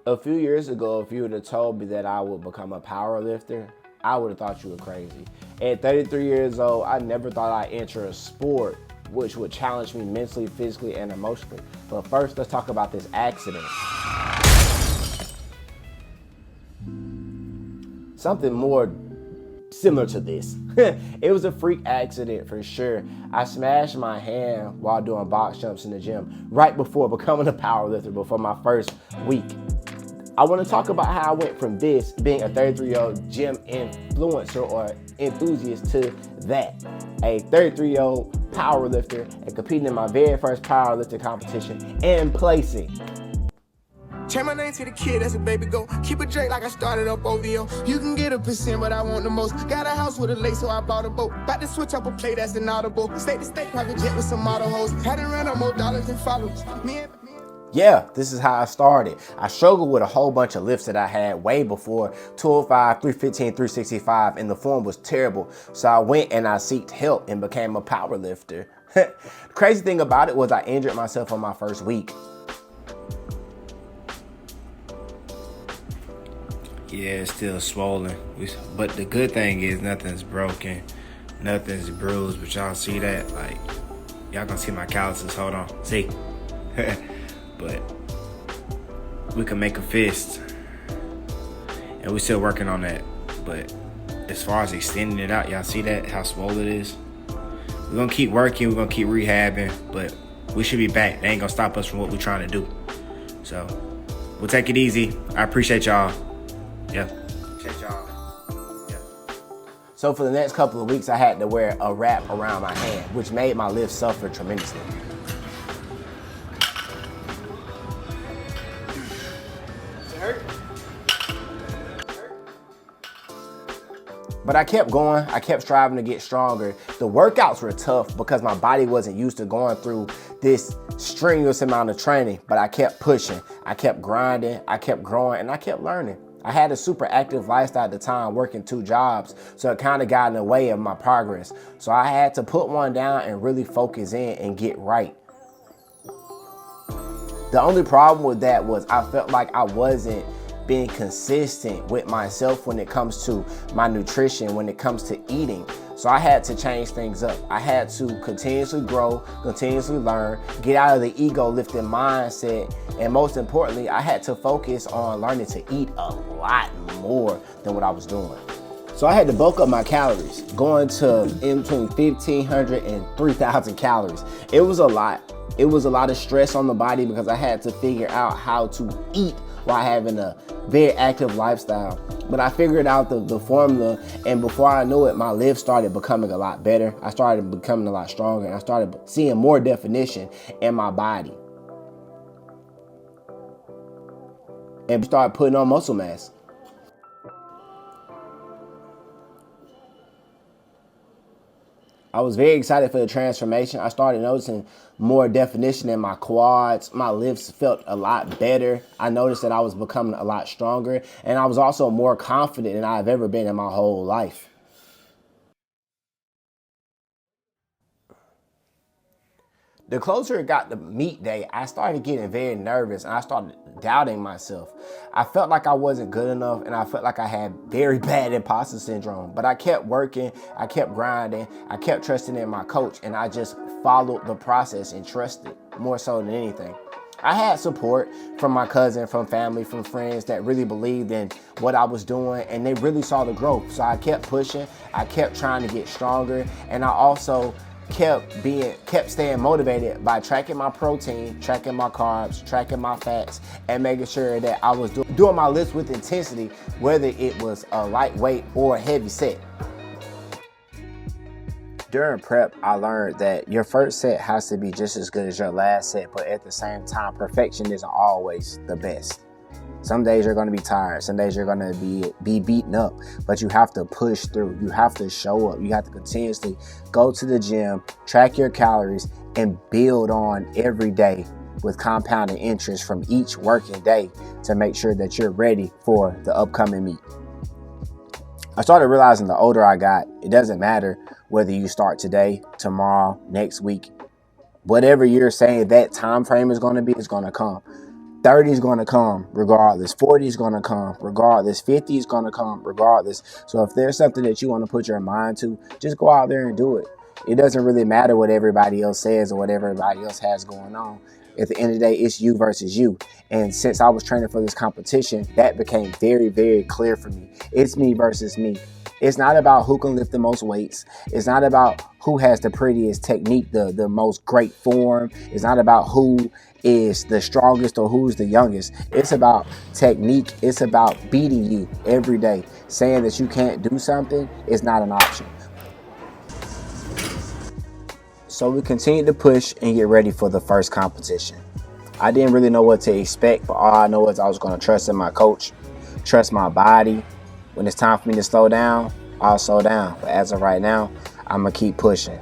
A few years ago, if you would have told me that I would become a power lifter, I would have thought you were crazy. At 33 years old, I never thought I'd enter a sport which would challenge me mentally, physically, and emotionally. But first, let's talk about this accident. Something more similar to this. It was a freak accident for sure. I smashed my hand while doing box jumps in the gym right before becoming a power lifter, before my first week. I want to talk about how I went from this, being a 33-year-old gym influencer or enthusiast, to that, a 33-year-old power lifter, and competing in my very first powerlifting competition and placing. Change my name to the kid, that's a baby go. Keep it Drake like I started up OVO. You can get 1%, but I want the most. Got a house with a lake, so I bought a boat. About to switch up a play, that's an audible. State to state, private jet with some model hoes. Had to run up more dollars than followers. Yeah, this is how I started. I struggled with a whole bunch of lifts that I had way before, 205, 315, 365, and the form was terrible. So I went and I sought help and became a power lifter. The crazy thing about it was I injured myself on my first week. Yeah, it's still swollen. But the good thing is nothing's broken, nothing's bruised. But y'all see that? Like, y'all gonna see my calluses. Hold on. See? But we can make a fist. And we're still working on that. But as far as extending it out, y'all see that? How swollen it is? We're gonna keep working. We're gonna keep rehabbing. But we should be back. They ain't gonna stop us from what we're trying to do. So, we'll take it easy. I appreciate y'all. Yeah. So for the next couple of weeks, I had to wear a wrap around my hand, which made my lift suffer tremendously. But I kept going, I kept striving to get stronger. The workouts were tough because my body wasn't used to going through this strenuous amount of training, but I kept pushing, I kept grinding, I kept growing, and I kept learning. I had a super active lifestyle at the time, working 2 jobs, so it kind of got in the way of my progress. So I had to put one down and really focus in and get right. The only problem with that was I felt like I wasn't being consistent with myself when it comes to my nutrition, when it comes to eating. So I had to change things up. I had to continuously grow, continuously learn, get out of the ego lifting mindset, and most importantly, I had to focus on learning to eat a lot more than what I was doing. So I had to bulk up my calories, going to in between 1,500 and 3,000 calories. It was a lot. It was a lot of stress on the body because I had to figure out how to eat while having a very active lifestyle. But I figured out the formula, and before I knew it, my lift started becoming a lot better. I started becoming a lot stronger, and I started seeing more definition in my body. And started putting on muscle mass. I was very excited for the transformation. I started noticing more definition in my quads. My lifts felt a lot better. I noticed that I was becoming a lot stronger, and I was also more confident than I've ever been in my whole life. The closer it got to meet day, I started getting very nervous and I started doubting myself. I felt like I wasn't good enough, and I felt like I had very bad imposter syndrome. But I kept working, I kept grinding, I kept trusting in my coach, and I just followed the process and trusted more so than anything. I had support from my cousin, from family, from friends that really believed in what I was doing, and they really saw the growth. So I kept pushing, I kept trying to get stronger, and I also kept staying motivated by tracking my protein, tracking my carbs, tracking my fats, and making sure that I was doing my lifts with intensity, whether it was a lightweight or a heavy set. During prep, I learned that your first set has to be just as good as your last set, but at the same time, perfection isn't always the best. Some days you're going to be tired. Some days you're going to be beaten up, but you have to push through. You have to show up. You have to continuously go to the gym, track your calories, and build on every day with compounding interest from each working day to make sure that you're ready for the upcoming meet. I started realizing the older I got, it doesn't matter whether you start today, tomorrow, next week, whatever you're saying that time frame is going to be, is going to come. 30's gonna come regardless. 40's gonna come regardless. 50's gonna come regardless. So if there's something that you want to put your mind to, just go out there and do it. It doesn't really matter what everybody else says or what everybody else has going on. At the end of the day, it's you versus you. And since I was training for this competition, that became very, very clear for me. It's me versus me. It's not about who can lift the most weights. It's not about who has the prettiest technique, the most great form. It's not about who is the strongest or who's the youngest. It's about technique. It's about beating you every day. Saying that you can't do something is not an option. So we continued to push and get ready for the first competition. I didn't really know what to expect, but all I know is I was going to trust in my coach, trust my body. When it's time for me to slow down, I'll slow down. But as of right now, I'm going to keep pushing.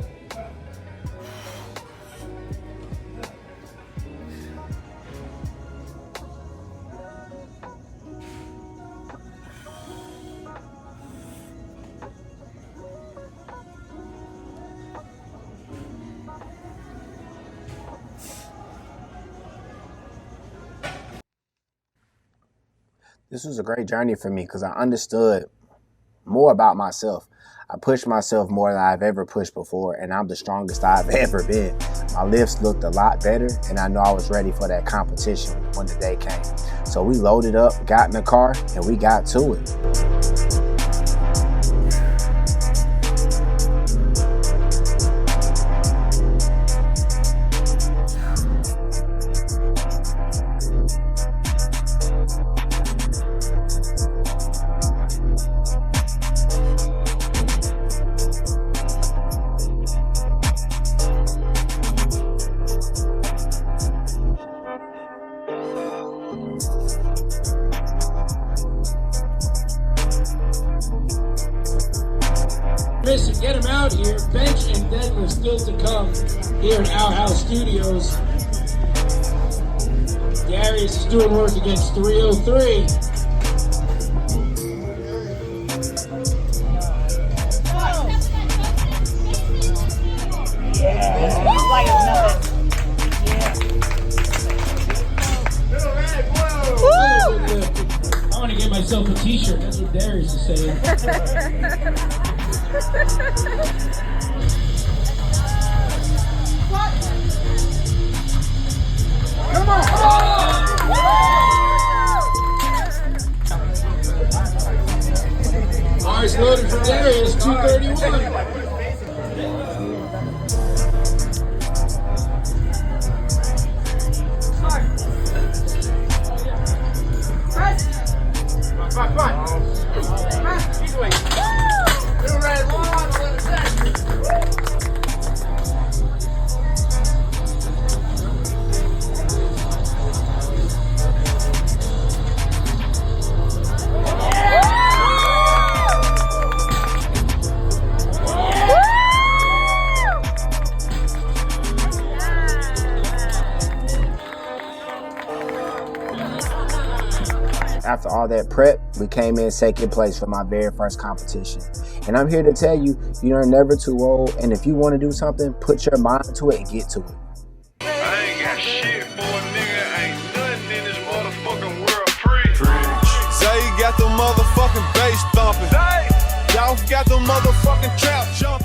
This was a great journey for me because I understood more about myself. I pushed myself more than I've ever pushed before, and I'm the strongest I've ever been. My lifts looked a lot better, and I know I was ready for that competition when the day came. So we loaded up, got in the car, and we got to it. Listen, get him out here. Bench and deadlift still to come here at Our House Studios. Darius is doing work against 303. Like it's nothing. I want to get myself a t-shirt. That's what Darius is saying. Come on! Bars loaded for Darius, 231. After all that prep, we came in second place for my very first competition. And I'm here to tell you, you're never too old. And if you want to do something, put your mind to it and get to it. I ain't got shit for a nigga, ain't nothing in this motherfucking world free. Zay got the motherfucking bass thumping. Y'all got the motherfucking trap jumping.